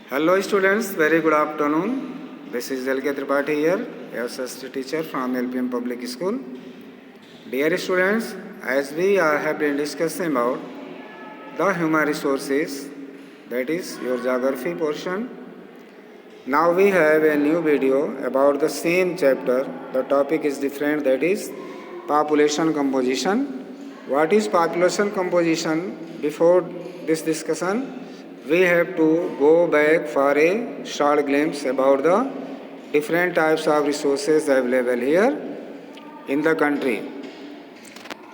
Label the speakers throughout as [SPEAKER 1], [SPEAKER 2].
[SPEAKER 1] Hello students, very good afternoon. This is L.K. Tripathi here, SST teacher from LPM Public School. Dear students, as we have been discussing about the human resources, that is your geography portion. Now we have a new video about the same chapter. The topic is different, that is population composition. What is population composition? Before this discussion, we have to go back for a short glimpse about the different types of resources available here in the country.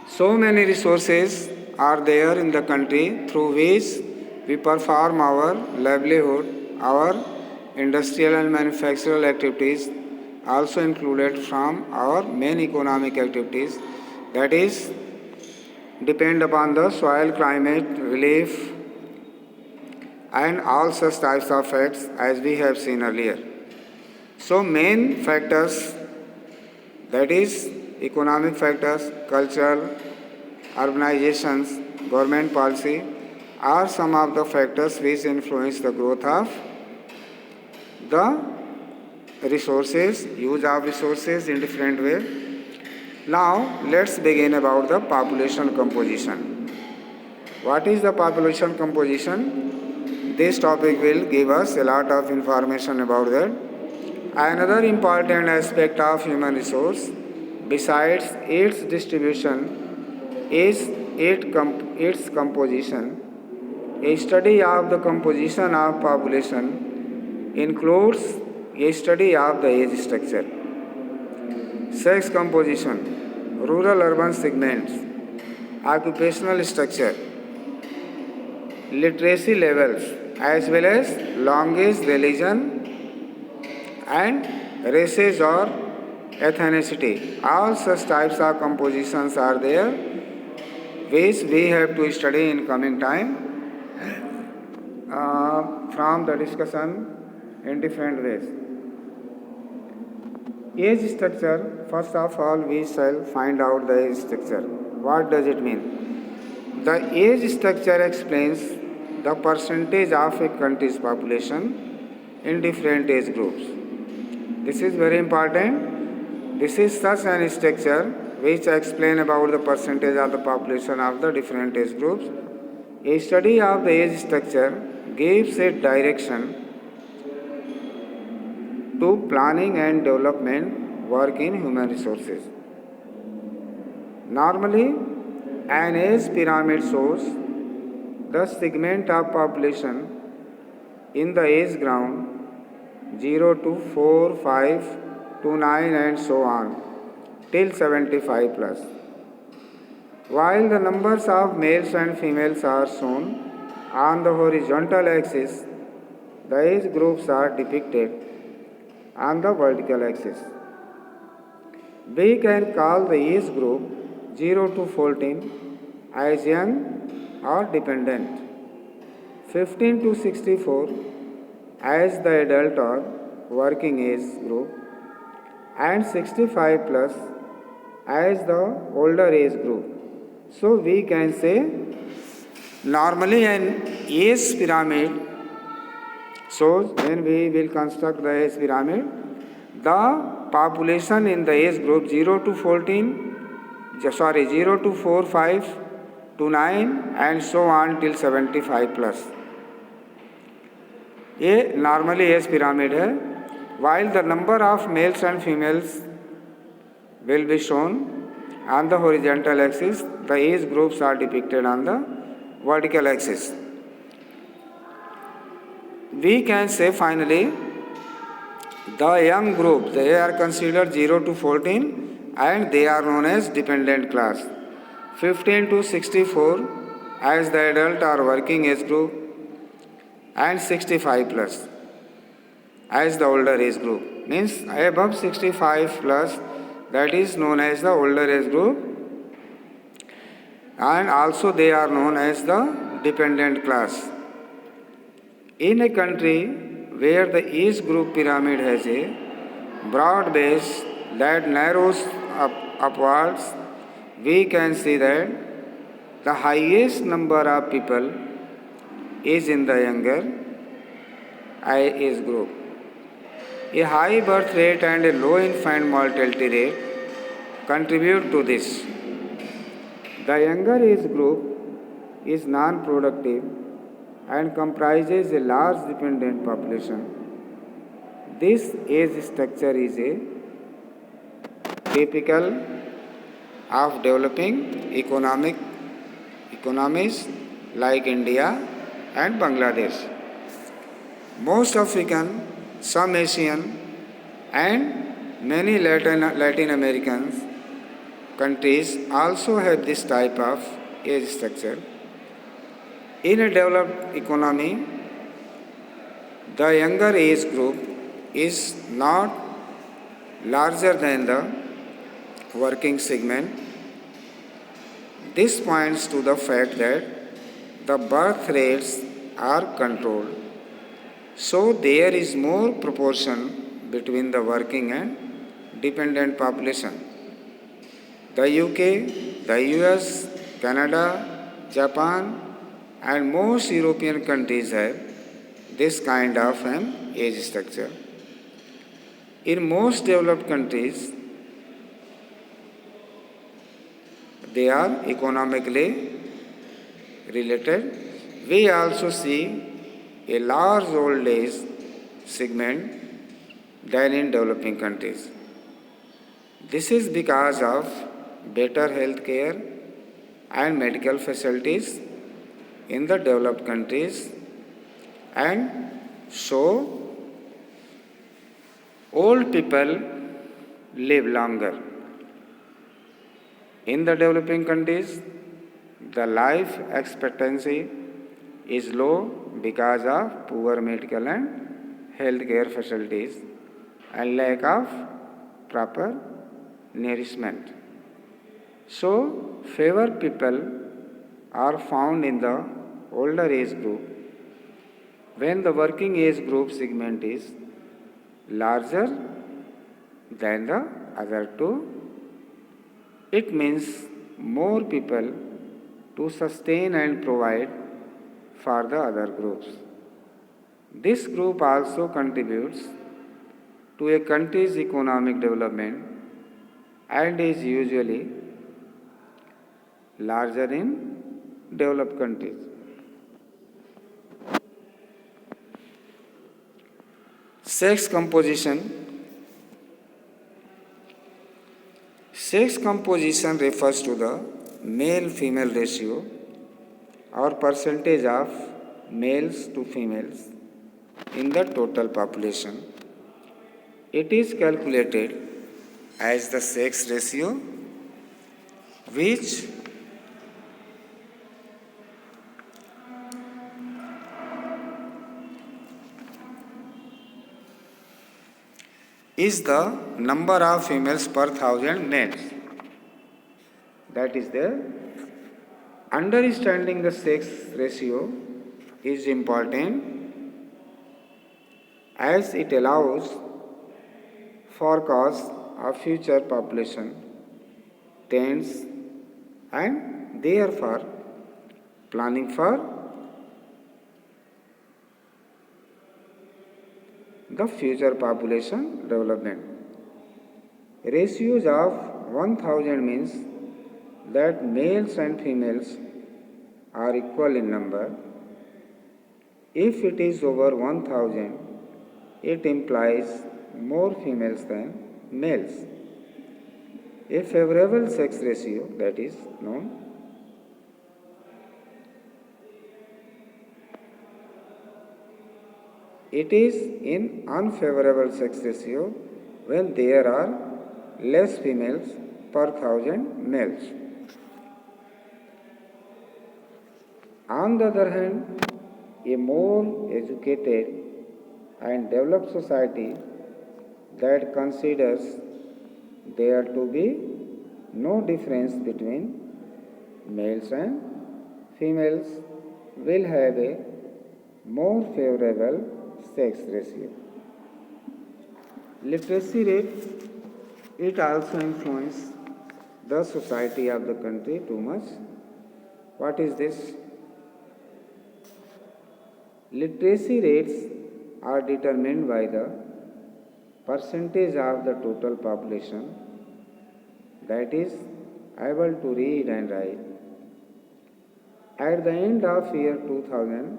[SPEAKER 1] So many resources are there in the country through which we perform our livelihood, our industrial and manufacturing activities, also included from our main economic activities, that is depend upon the soil, climate, relief, and all such types of facts as we have seen earlier. So main factors, that is economic factors, cultural, urbanizations, government policy are some of the factors which influence the growth of the resources, use of resources in different way. Now let's begin about the population composition. What is the population composition? This topic will give us a lot of information about that. Another important aspect of human resource, besides its distribution, is its composition. A study of the composition of population includes a study of the age structure, sex composition, rural-urban segments, occupational structure, literacy levels, as well as language, religion, and races or ethnicity. All such types of compositions are there, which we have to study in coming time from the discussion in different ways. Age structure, first of all, we shall find out the age structure. What does it mean? The age structure explains the percentage of a country's population in different age groups. This is very important. This is such an structure which explains about the percentage of the population of the different age groups. A study of the age structure gives a direction to planning and development work in human resources. Normally, an age pyramid shows the segment of population in the age ground 0 to 4, 5 to 9 and so on till 75 plus. While the numbers of males and females are shown on the horizontal axis, the age groups are depicted on the vertical axis. We can call the age group 0 to 14 as young or dependent, 15 to 64 as the adult or working age group, and 65 plus as the older age group. So we can say normally an age pyramid shows, when we will construct the age pyramid, the population in the age group 0 to 4, 5 to 9 and so on till 75 plus. ये normally age pyramid है, while the number of males and females will be shown on the horizontal axis, the age groups are depicted on the vertical axis. We can say finally, the young group, they are considered 0 to 14 and they are known as dependent class. 15 to 64 as the adult or working age group, and 65 plus as the older age group. Means above 65 plus, that is known as the older age group, and also they are known as the dependent class. In a country where the age group pyramid has a broad base that narrows upwards, we can see that the highest number of people is in the younger age group. A high birth rate and a low infant mortality rate contribute to this. The younger age group is non-productive and comprises a large dependent population. This age structure is a typical of developing economies like India and Bangladesh. Most African, some Asian, and many Latin American countries also have this type of age structure. In a developed economy, the younger age group is not larger than the working segment. This points to the fact that the birth rates are controlled, so there is more proportion between the working and dependent population. The UK, the US, Canada, Japan, and most European countries have this kind of an age structure. In most developed countries, they are economically related. We also see a large old age segment than in developing countries. This is because of better health care and medical facilities in the developed countries, and so old people live longer. In the developing countries, the life expectancy is low because of poor medical and healthcare facilities and lack of proper nourishment. So, fewer people are found in the older age group when the working age group segment is larger than the other two. It means more people to sustain and provide for the other groups. This group also contributes to a country's economic development and is usually larger in developed countries. Sex composition. Sex composition refers to the male-female ratio or percentage of males to females in the total population. It is calculated as the sex ratio, which is the number of females per thousand males. That is there. Understanding the sex ratio is important as it allows forecast of future population trends and therefore planning for the future population development. Ratios of 1000 means that males and females are equal in number. If it is over 1000, it implies more females than males. A favorable sex ratio, that is known. It is in unfavorable sex ratio when there are less females per thousand males. On the other hand, a more educated and developed society that considers there to be no difference between males and females will have a more favorable sex ratio. Literacy rate, it also influences the society of the country too much. What is this? Literacy rates are determined by the percentage of the total population that is able to read and write. At the end of year 2000,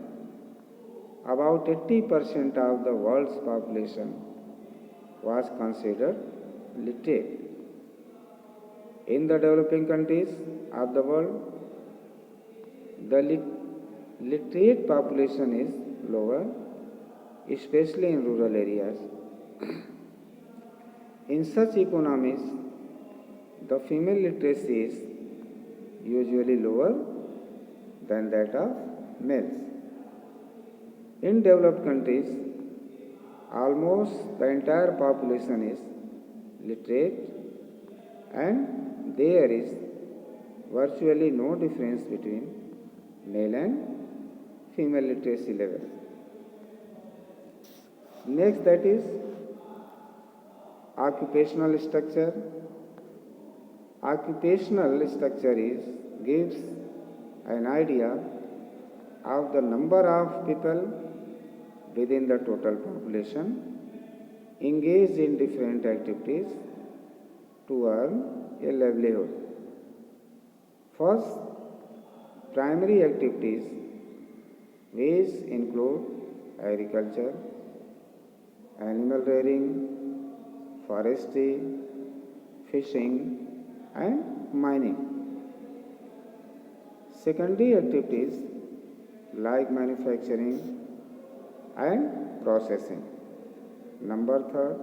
[SPEAKER 1] about 80% of the world's population was considered literate. In the developing countries of the world, the literate population is lower, especially in rural areas. In such economies, the female literacy is usually lower than that of males. In developed countries, almost the entire population is literate and there is virtually no difference between male and female literacy level. Next, that is occupational structure. Occupational structure gives an idea of the number of people within the total population engaged in different activities to earn a livelihood. First, primary activities, which include agriculture, animal rearing, forestry, fishing, and mining. Secondary activities like manufacturing and processing. Number third,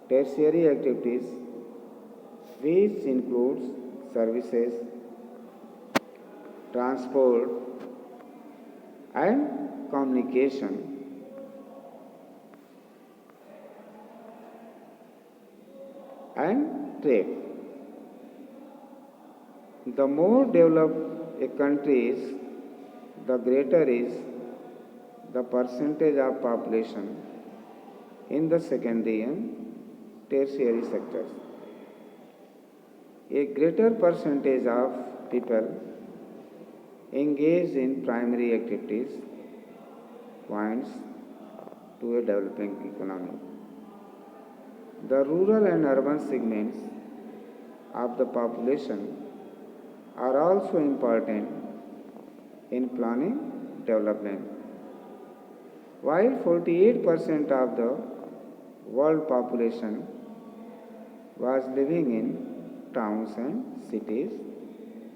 [SPEAKER 1] tertiary activities, which includes services, transport, and communication. And trade. The more developed a country is, the greater is the percentage of population in the secondary and tertiary sectors. A greater percentage of people engaged in primary activities points to a developing economy. The rural and urban segments of the population are also important in planning development. While 48% of the world population was living in towns and cities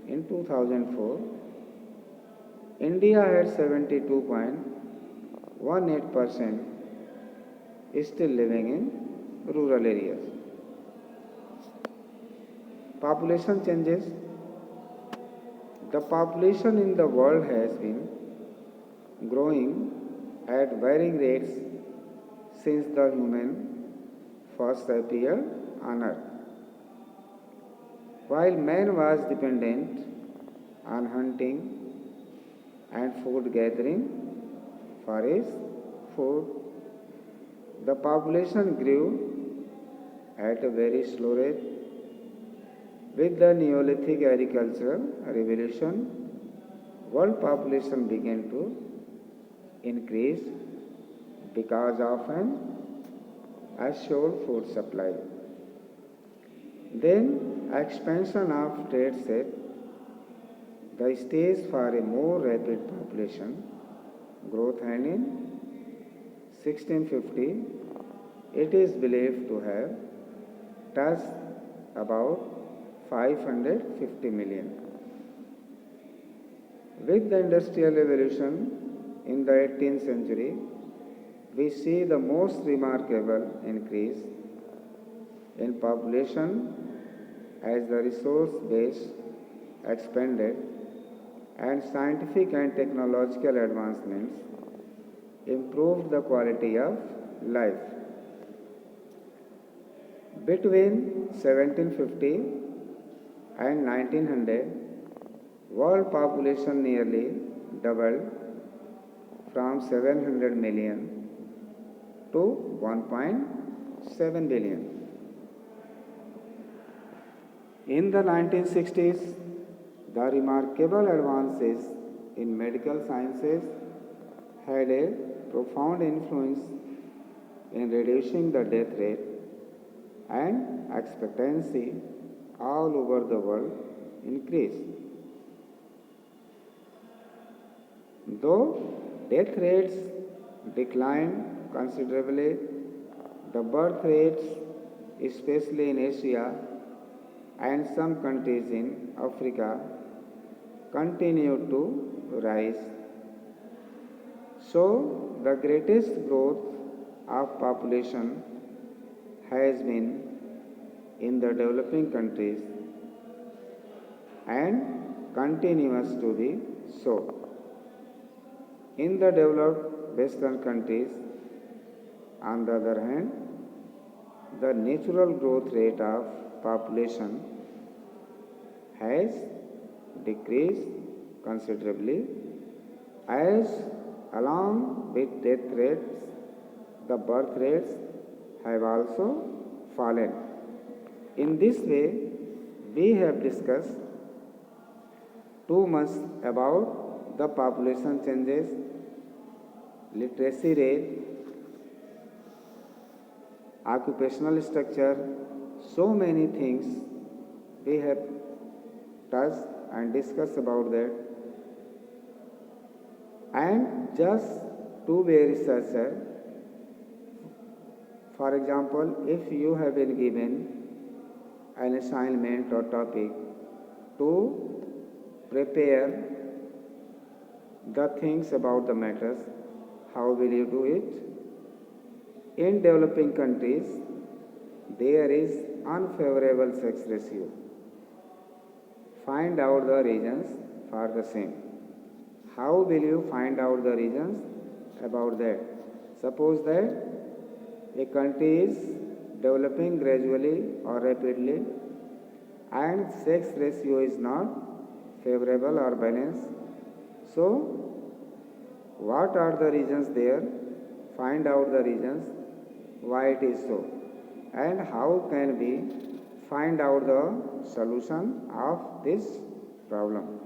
[SPEAKER 1] in 2004, India had 72.18% still living in rural areas. Population changes. The population in the world has been growing at varying rates since the human first appeared on earth. While man was dependent on hunting and food gathering for his food, the population grew at a very slow rate. With the Neolithic agricultural revolution, world population began to increase because of an assured food supply. Then expansion of trade set the stage for a more rapid population growth, and in 1650 it is believed to have touched about 550 million. With the Industrial Revolution in the 18th century, we see the most remarkable increase in population as the resource base expanded and scientific and technological advancements improved the quality of life. Between 1750 and 1900, world population nearly doubled from 700 million to 1.7 billion. In the 1960s, the remarkable advances in medical sciences had a profound influence in reducing the death rate and expectancy all over the world increase. Though death rates decline considerably, the birth rates, especially in Asia and some countries in Africa, continue to rise. So, the greatest growth of population has been in the developing countries and continues to be so. In the developed Western countries, on the other hand, the natural growth rate of population has decreased considerably, as along with death rates, the birth rates have also fallen. In this way, we have discussed too much about the population changes, literacy rate, occupational structure, so many things we have touched and discussed about that. And just to be a researcher, for example, if you have been given an assignment or topic to prepare the things about the matters, how will you do it? In developing countries, there is unfavorable sex ratio. Find out the reasons for the same. How will you find out the reasons about that? Suppose that a country is developing gradually or rapidly and sex ratio is not favorable or balanced. So, what are the reasons there? Find out the reasons why it is so, and how can we find out the solution of this problem.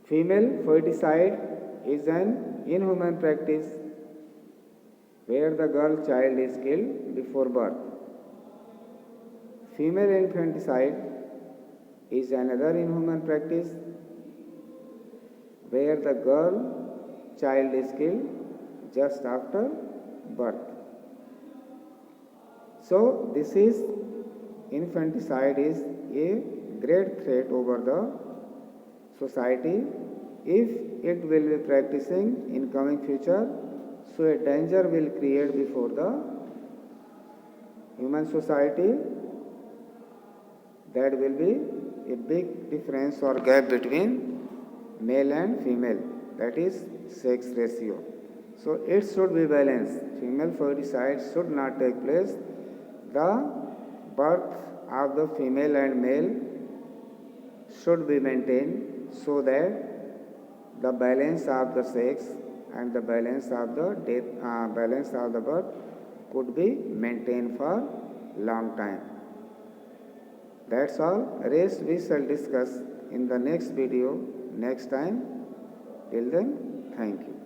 [SPEAKER 1] Female ferticide is an inhuman practice where the girl child is killed before birth. Female infanticide is another inhuman practice where the girl child is killed just after birth. So this is infanticide is a great threat over the society if it will be practicing in coming future. So a danger will create before the human society. That will be a big difference or gap between male and female, that is sex ratio. So it should be balanced. Female ferticide should not take place. The birth of the female and male should be maintained so that the balance of the sex and the balance of the balance of the birth could be maintained for long time. That's all. Rest we shall discuss in the next video next time. Till then, thank you.